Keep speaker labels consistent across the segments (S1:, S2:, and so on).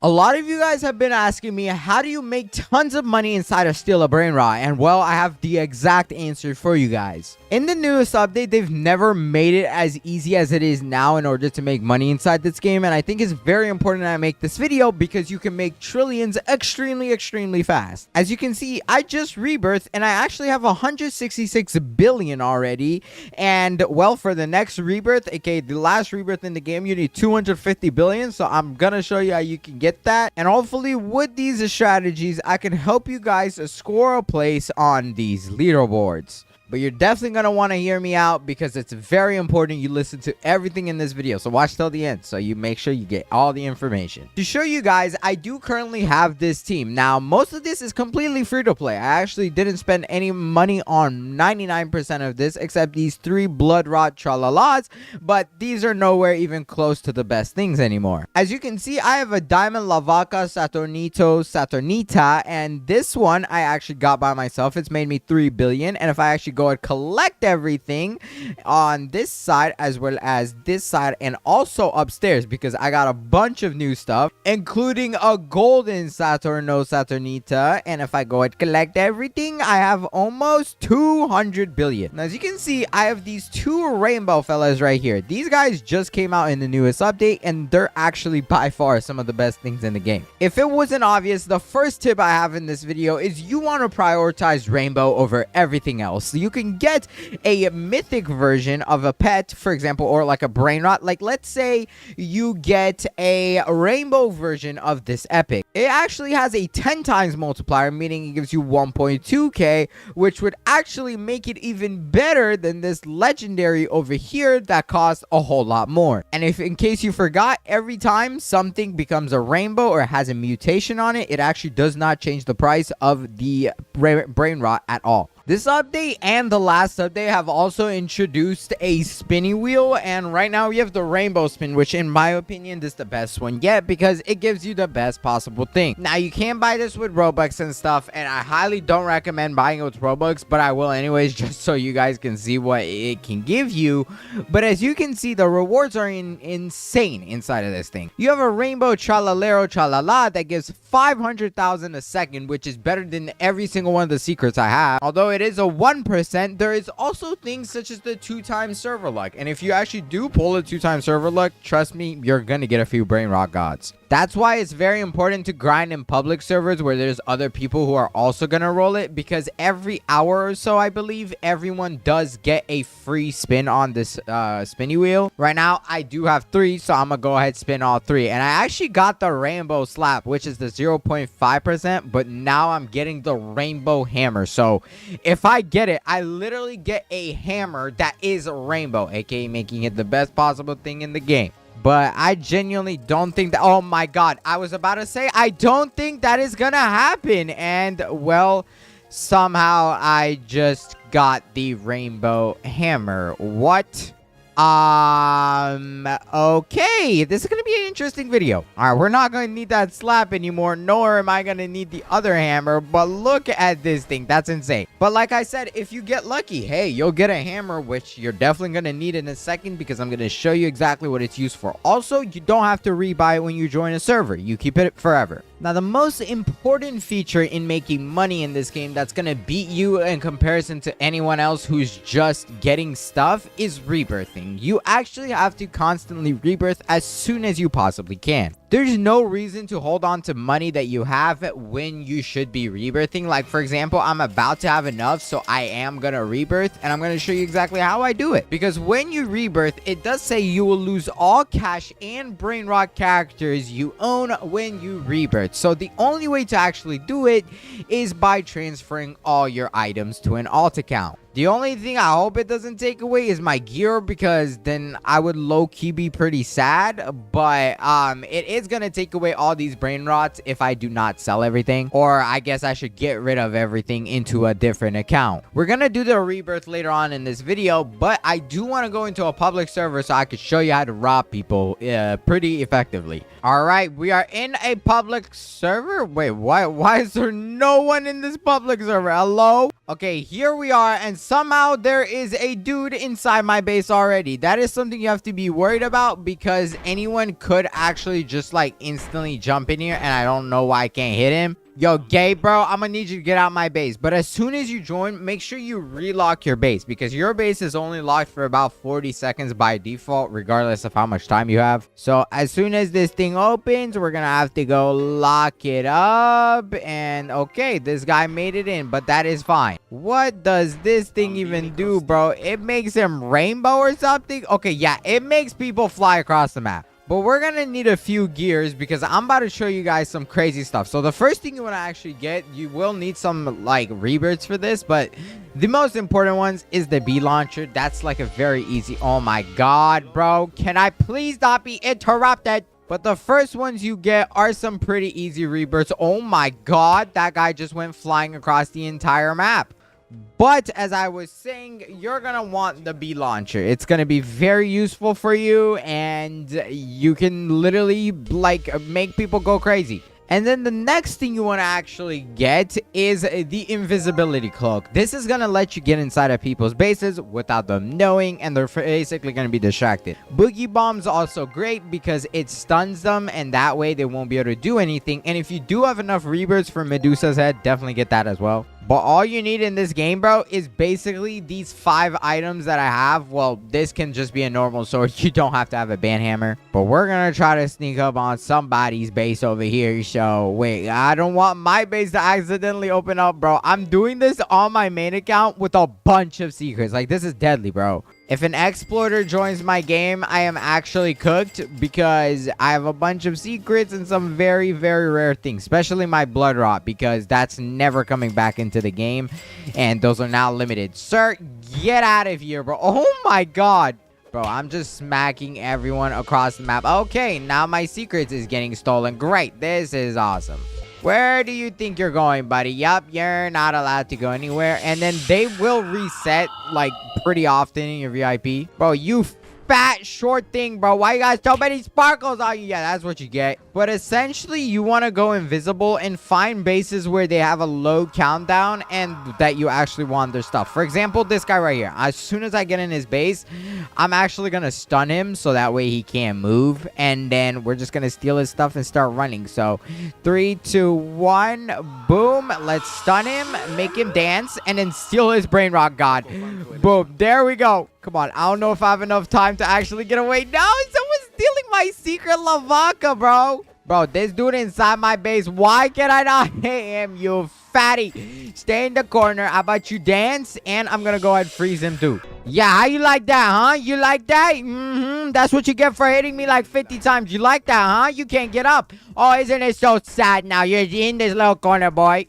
S1: A lot of you guys have been asking me, how do you make tons of money inside of Steal a Brain Rot? And well, I have the exact answer for you guys. In the newest update, they've never made it as easy as it is now in order to make money inside this game. And I think it's very important that I make this video because you can make trillions extremely fast. As you can see, I just rebirthed and I actually have 166 billion already. And well, for the next rebirth, aka the last rebirth in the game, you need 250 billion. So I'm gonna show you how you can get that, and hopefully with these strategies I can help you guys score a place on these leaderboards. But you're definitely going to want to hear me out because it's very important you listen to everything in this video. So watch till the end so you make sure you get all the information. To show you guys, I do currently have this team. Now, most of this is completely free to play. I actually didn't spend any money on 99% of this except these 3 blood rot tralalas. But these are nowhere even close to the best things anymore. As you can see, I have a diamond lavaca saturnita. And this one I actually got by myself. It's made me 3 billion. And if I actually go and collect everything on this side as well as this side and also upstairs, because I got a bunch of new stuff including a golden saturnita, and if I go and collect everything I have almost 200 billion. Now, as you can see, I have these 2 rainbow fellas right here. These guys just came out in the newest update and they're actually by far some of the best things in the game. If it wasn't obvious, the first tip I have in this video is you want to prioritize rainbow over everything else. You can get a mythic version of a pet, for example, or like a brain rot. Like, let's say you get a rainbow version of this epic. It actually has a 10 times multiplier, meaning it gives you 1.2k, which would actually make it even better than this legendary over here that costs a whole lot more. And if in case you forgot, every time something becomes a rainbow or has a mutation on it, it actually does not change the price of the brain rot at all. This update and the last update have also introduced a spinny wheel, and right now we have the rainbow spin, which in my opinion is the best one yet because it gives you the best possible thing. Now, you can buy this with Robux and stuff, and I highly don't recommend buying it with Robux, but I will anyways just so you guys can see what it can give you. But as you can see, the rewards are insane inside of this thing. You have a rainbow tralalero tralala that gives 500,000 a second, which is better than every single one of the secrets I have. Although it is a 1%, there is also things such as the 2x server luck, and if you actually do pull a 2x server luck, trust me, you're gonna get a few brain rot gods. That's why it's very important to grind in public servers where there's other people who are also gonna roll it, because every hour or so, I believe, everyone does get a free spin on this spinny wheel. Right now I do have 3, so I'm gonna go ahead and spin all 3, and I actually got the rainbow slap, which is the 0.5%, but now I'm getting the rainbow hammer. So if I get it, I literally get a hammer that is a rainbow, aka making it the best possible thing in the game. But I genuinely don't think that... Oh my god, I was about to say, I don't think that is gonna happen. And, well, somehow I just got the rainbow hammer. What? Okay, this is gonna be an interesting video. All right, we're not gonna need that slap anymore, nor am I gonna need the other hammer, but look at this thing. That's insane. But like I said, if you get lucky, hey, you'll get a hammer, which you're definitely gonna need in a second because I'm gonna show you exactly what it's used for. Also, you don't have to rebuy it when you join a server. You keep it forever. Now, the most important feature in making money in this game that's gonna beat you in comparison to anyone else who's just getting stuff is rebirthing. You actually have to constantly rebirth as soon as you possibly can. There's no reason to hold on to money that you have when you should be rebirthing. Like, for example, I'm about to have enough, so I am gonna rebirth, and I'm gonna show you exactly how I do it. Because when you rebirth, it does say you will lose all cash and brain rot characters you own when you rebirth. So the only way to actually do it is by transferring all your items to an alt account. The only thing I hope it doesn't take away is my gear, because then I would low-key be pretty sad. But it is gonna take away all these brain rots if I do not sell everything, or I guess I should get rid of everything into a different account. We're gonna do the rebirth later on in this video, but I do want to go into a public server so I could show you how to rob people pretty effectively. All right, we are in a public server. Wait, why is there no one in this public server? Hello? Okay, here we are, and somehow there is a dude inside my base already. That is something you have to be worried about because anyone could actually just like instantly jump in here, and I don't know why I can't hit him. Yo, Gabe, bro, I'm gonna need you to get out my base. But as soon as you join, make sure you relock your base because your base is only locked for about 40 seconds by default, regardless of how much time you have. So as soon as this thing opens, we're gonna have to go lock it up. And okay, this guy made it in, but that is fine. What does this thing even do, bro? It makes him rainbow or something? Okay, yeah, it makes people fly across the map. But we're gonna need a few gears because I'm about to show you guys some crazy stuff. So the first thing you want to actually get, you will need some like rebirths for this, but the most important ones is the bee launcher. That's like a very easy. Oh my god, bro, can I please not be interrupted? But the first ones you get are some pretty easy rebirths. Oh my god, that guy just went flying across the entire map. But as I was saying, you're going to want the bee launcher. It's going to be very useful for you, and you can literally like make people go crazy. And then the next thing you want to actually get is the invisibility cloak. This is going to let you get inside of people's bases without them knowing, and they're basically going to be distracted. Boogie bomb's also great because it stuns them, and that way they won't be able to do anything. And if you do have enough rebirths for Medusa's head, definitely get that as well. But all you need in this game, bro, is basically these 5 items that I have. Well, this can just be a normal sword. You don't have to have a banhammer. But we're going to try to sneak up on somebody's base over here. So, wait, I don't want my base to accidentally open up, bro. I'm doing this on my main account with a bunch of secrets. Like, this is deadly, bro. If an exploiter joins my game, I am actually cooked because I have a bunch of secrets and some very, very rare things, especially my blood rot, because that's never coming back into the game, and those are now limited. Sir, get out of here, bro. Oh my god. Bro, I'm just smacking everyone across the map. Okay, now my secrets is getting stolen. Great. This is awesome. Where do you think you're going, buddy? Yup, you're not allowed to go anywhere. And then they will reset, like, pretty often in your VIP. Bro, you fat, short thing, bro. Why you got so many sparkles on you? Yeah, that's what you get. But essentially, you want to go invisible and find bases where they have a low countdown and that you actually want their stuff. For example, this guy right here. As soon as I get in his base, I'm actually going to stun him so that way he can't move. And then we're just going to steal his stuff and start running. So 3, 2, 1. Boom. Let's stun him, make him dance, and then steal his brain rock god. Boom. There we go. Come on. I don't know if I have enough time to actually get away. No, someone's stealing my secret Lavaca, bro. Bro, this dude inside my base. Why can I not hit him, you fatty? Stay in the corner. How about you dance? And I'm going to go ahead and freeze him too. Yeah, how you like that, huh? You like that? That's what you get for hitting me like 50 times. You like that, huh? You can't get up. Oh, isn't it so sad now? You're in this little corner, boy.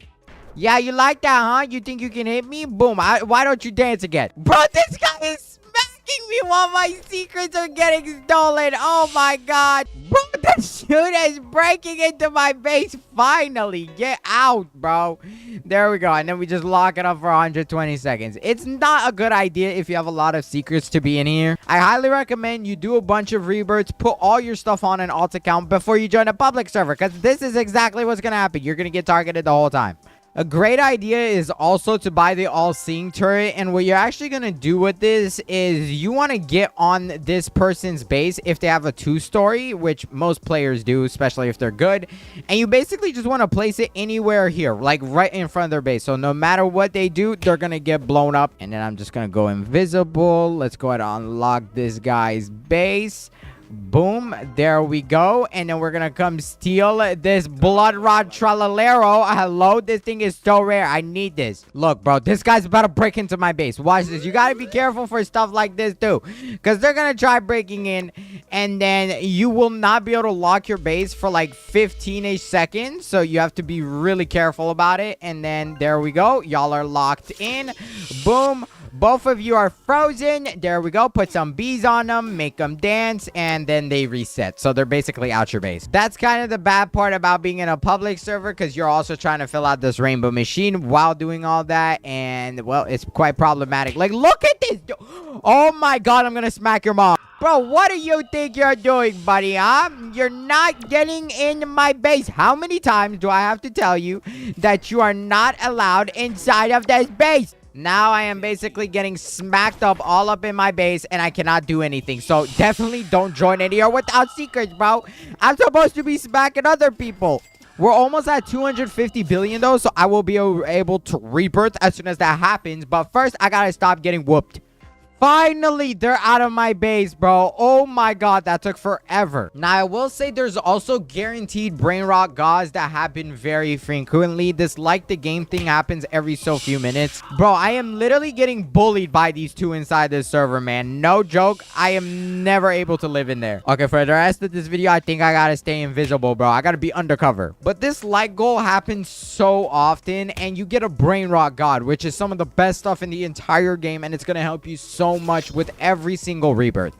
S1: Yeah, you like that, huh? You think you can hit me? Boom. Why don't you dance again? Bro, this guy is smacking me while my secrets are getting stolen. Oh, my God. Bro, this dude is breaking into my base. Finally. Get out, bro. There we go. And then we just lock it up for 120 seconds. It's not a good idea if you have a lot of secrets to be in here. I highly recommend you do a bunch of rebirths. Put all your stuff on an alt account before you join a public server, because this is exactly what's going to happen. You're going to get targeted the whole time. A great idea is also to buy the all-seeing turret, and what you're actually going to do with this is you want to get on this person's base if they have a 2-story, which most players do, especially if they're good, and you basically just want to place it anywhere here, like right in front of their base, so no matter what they do, they're going to get blown up. And then I'm just going to go invisible. Let's go ahead and unlock this guy's base. Boom, there we go. And then we're gonna come steal this blood rod tralalero. Hello, this thing is so rare. I need this. Look, bro, this guy's about to break into my base. Watch this. You gotta be careful for stuff like this too, because they're gonna try breaking in, and then you will not be able to lock your base for like 15-ish seconds, so you have to be really careful about it. And then there we go, y'all are locked in. Boom. Both of you are frozen. There we go. Put some bees on them, make them dance, and then they reset. So they're basically out your base. That's kind of the bad part about being in a public server, because you're also trying to fill out this rainbow machine while doing all that. And, well, it's quite problematic. Like, look at this. Oh, my God. I'm going to smack your mom. Bro, what do you think you're doing, buddy, huh? You're not getting in my base. How many times do I have to tell you that you are not allowed inside of this base? Now I am basically getting smacked up all up in my base, and I cannot do anything. So definitely don't join in here without secrets, bro. I'm supposed to be smacking other people. We're almost at 250 billion, though, so I will be able to rebirth as soon as that happens. But first, I gotta stop getting whooped. Finally, they're out of my base, bro. Oh my god, that took forever. Now, I will say there's also guaranteed brain rot gods that happen very frequently. This like the game thing happens every so few minutes. Bro, I am literally getting bullied by these two inside this server, man. No joke. I am never able to live in there. Okay, for the rest of this video, I think I gotta stay invisible, bro. I gotta be undercover. But this like goal happens so often, and you get a brain rot god, which is some of the best stuff in the entire game, and it's gonna help you so much with every single rebirth.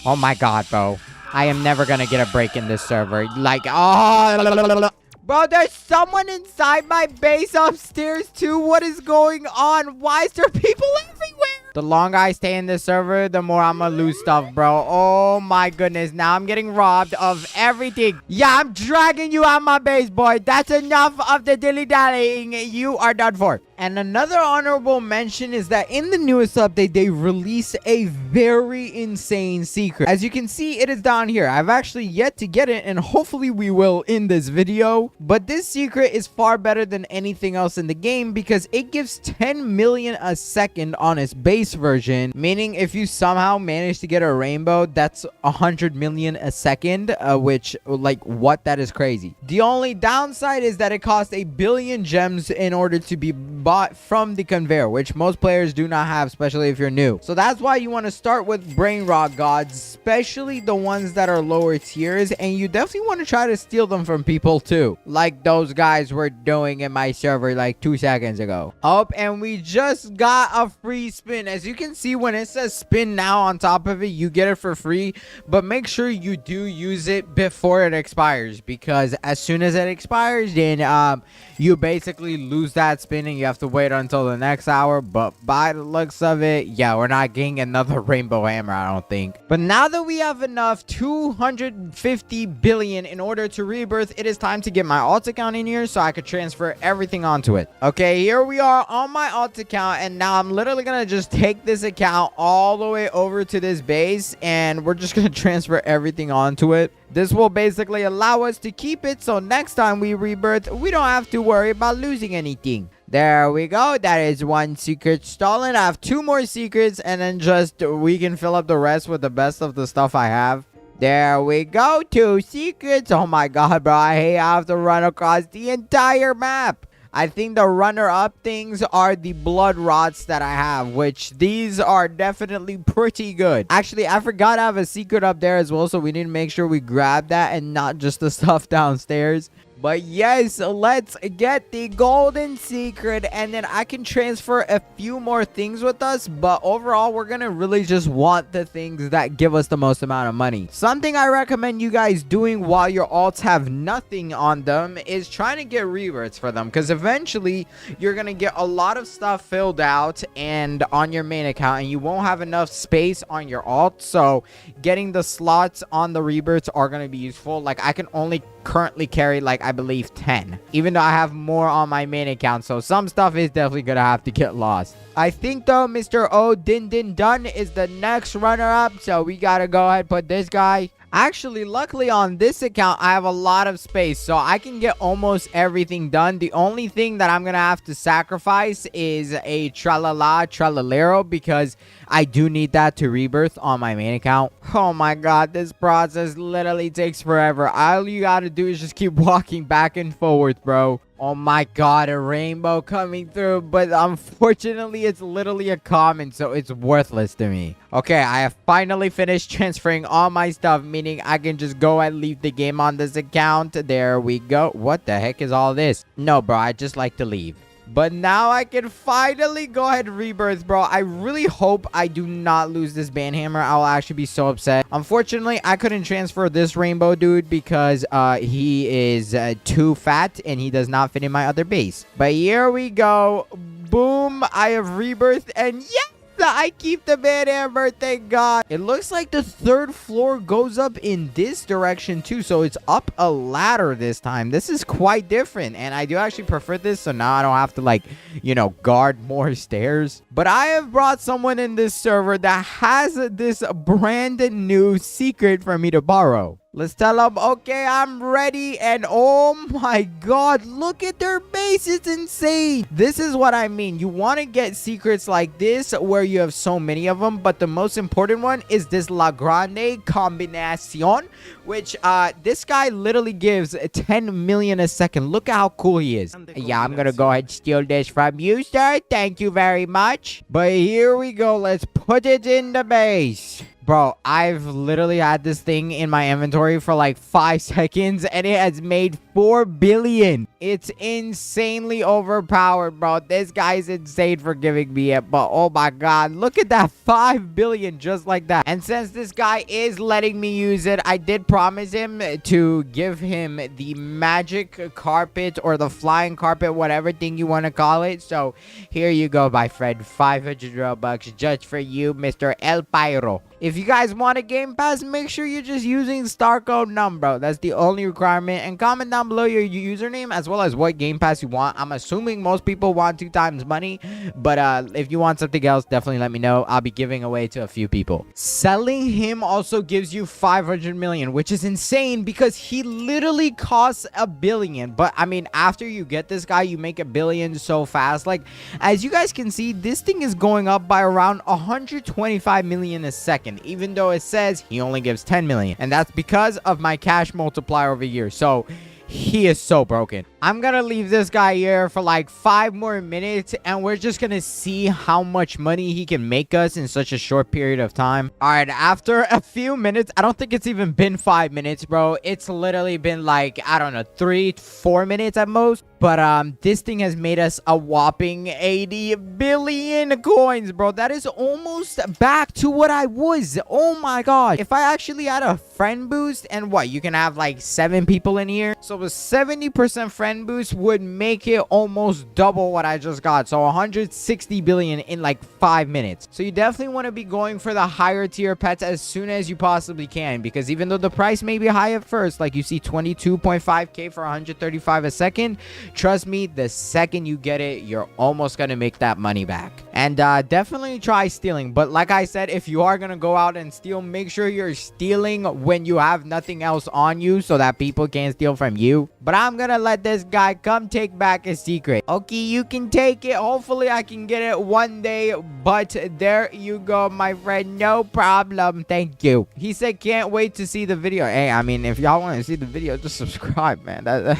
S1: Oh my god, bro. I am never gonna get a break in this server. Like, oh, bro, there's someone inside my base upstairs too. What is going on? Why is there people everywhere? The longer I stay in this server, the more I'm gonna lose stuff, bro. Oh my goodness. Now I'm getting robbed of everything. Yeah, I'm dragging you out my base, boy. That's enough of the dilly-dallying. You are done for. And another honorable mention is that in the newest update, they released a very insane secret. As you can see, it is down here. I've actually yet to get it, and hopefully we will in this video. But this secret is far better than anything else in the game because it gives 10 million a second on its base version, meaning if you somehow manage to get a rainbow, that's 100 million a second, which, like, what? That is crazy. The only downside is that it costs 1 billion gems in order to be bought from the conveyor, which most players do not have, especially if you're new. So that's why you want to start with brain rot gods, especially the ones that are lower tiers, and you definitely want to try to steal them from people too, like those guys were doing in my server like 2 seconds ago. Oh, and we just got a free spin. As you can see, when it says spin now on top of it, you get it for free, but make sure you do use it before it expires, because as soon as it expires, then you basically lose that spin and you have to wait until the next hour. But by the looks of it, yeah, we're not getting another rainbow hammer, I don't think. But now that we have enough 250 billion in order to rebirth, it is time to get my alt account in here so I could transfer everything onto it. Okay, here we are on my alt account, and now I'm literally gonna just take this account all the way over to this base, and we're just gonna transfer everything onto it. This will basically allow us to keep it, so next time we rebirth, we don't have to worry about losing anything. There we go. That is one secret stolen. I have 2 more secrets, and then just we can fill up the rest with the best of the stuff I have. There we go. 2 secrets. Oh my god, bro. I hate I have to run across the entire map. I think the runner-up things are the blood rots that I have, which these are definitely pretty good. Actually, I forgot I have a secret up there as well, so we need to make sure we grab that and not just the stuff downstairs. But yes, let's get the golden secret, and then I can transfer a few more things with us. But overall, we're gonna really just want the things that give us the most amount of money. Something I recommend you guys doing while your alts have nothing on them is trying to get rebirths for them, because eventually you're gonna get a lot of stuff filled out and on your main account, and you won't have enough space on your alt. So getting the slots on the rebirths are gonna be useful. Like, I can only currently carry, like, I believe 10, even though I have more on my main account, so some stuff is definitely gonna have to get lost. I think though Mr. O Din Din Dun is the next runner-up, so we gotta go ahead and put this guy. Actually, luckily on this account, I have a lot of space, so I can get almost everything done. The only thing that I'm gonna have to sacrifice is a tralala tralalero, because I do need that to rebirth on my main account. Oh my god, this process literally takes forever. All you gotta do is just keep walking back and forth, bro. Oh my god, a rainbow coming through, but unfortunately it's literally a common, so it's worthless to me. Okay, I have finally finished transferring all my stuff, meaning I can just go and leave the game on this account. There we go. What the heck is all this? No, bro, I just like to leave. But now I can finally go ahead and rebirth, bro. I really hope I do not lose this banhammer. I'll actually be so upset. Unfortunately, I couldn't transfer this rainbow dude because he is too fat and he does not fit in my other base. But here we go. Boom. I have rebirthed, and yes! I keep the bad hammer, thank God. It looks like the third floor goes up in this direction too, so it's up a ladder this time. This is quite different, and I do actually prefer this, so now I don't have to, like, you know, guard more stairs. But I have brought someone in this server that has this brand new secret for me to borrow. Let's tell them, okay, I'm ready. And oh my God, look at their base. It's insane. This is what I mean. You want to get secrets like this where you have so many of them. But the most important one is this La Grande Combinacion, which this guy literally gives 10 million a second. Look at how cool he is. Yeah, I'm going to go ahead and steal this from you, sir. Thank you very much. But here we go. Let's put it in the base. Bro, I've literally had this thing in my inventory for like 5 seconds and it has made 4 billion. It's insanely overpowered, bro. This guy's insane for giving me it, but oh my God, look at that 5 billion just like that. And since this guy is letting me use it, I did promise him to give him the magic carpet or the flying carpet, whatever thing you want to call it. So here you go, my friend. 500 Robux just for you, Mr. El Pyro. If you guys want a Game Pass, make sure you're just using star code NUM, bro. That's the only requirement. And comment down below your username as well as what Game Pass you want. I'm assuming most people want 2 times money. But if you want something else, definitely let me know. I'll be giving away to a few people. Selling him also gives you 500 million, which is insane because he literally costs 1 billion. But I mean, after you get this guy, you make 1 billion so fast. Like, as you guys can see, this thing is going up by around 125 million a second, even though it says he only gives 10 million. And that's because of my cash multiplier over here. So he is so broken. I'm gonna leave this guy here for like 5 more minutes and we're just gonna see how much money he can make us in such a short period of time. All right, after a few minutes, I don't think it's even been 5 minutes, bro. It's literally been like, I don't know, 3-4 minutes at most. But this thing has made us a whopping 80 billion coins, bro. That is almost back to what I was. Oh my God. If I actually had a friend boost and what, you can have like 7 people in here. So a 70% friend boost would make it almost double what I just got. So 160 billion in like 5 minutes. So you definitely want to be going for the higher tier pets as soon as you possibly can, because even though the price may be high at first, like you see 22.5k for 135 a second, trust me, the second you get it, you're almost gonna make that money back. And definitely try stealing. But like I said, if you are gonna go out and steal, make sure you're stealing when you have nothing else on you so that people can't steal from you. But I'm gonna let this guy come take back his secret. Okay, you can take it. Hopefully I can get it one day. But there you go, my friend. No problem. Thank you. He said can't wait to see the video. Hey, I mean, if y'all want to see the video, just subscribe, man.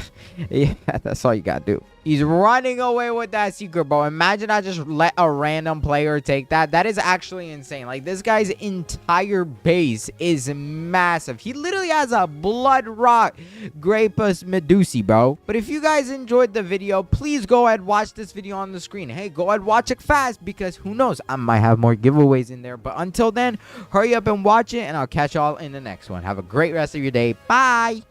S1: Yeah, that's all you gotta do. He's running away with that secret, bro. Imagine I just let a random player take that. That is actually insane. Like, this guy's entire base is massive. He literally has a blood rock Grapus Medusi, bro. But if you guys enjoyed the video, please go ahead, watch this video on the screen. Hey, go ahead, watch it fast, because who knows, I might have more giveaways in there. But until then, hurry up and watch it, and I'll catch y'all in the next one. Have a great rest of your day. Bye.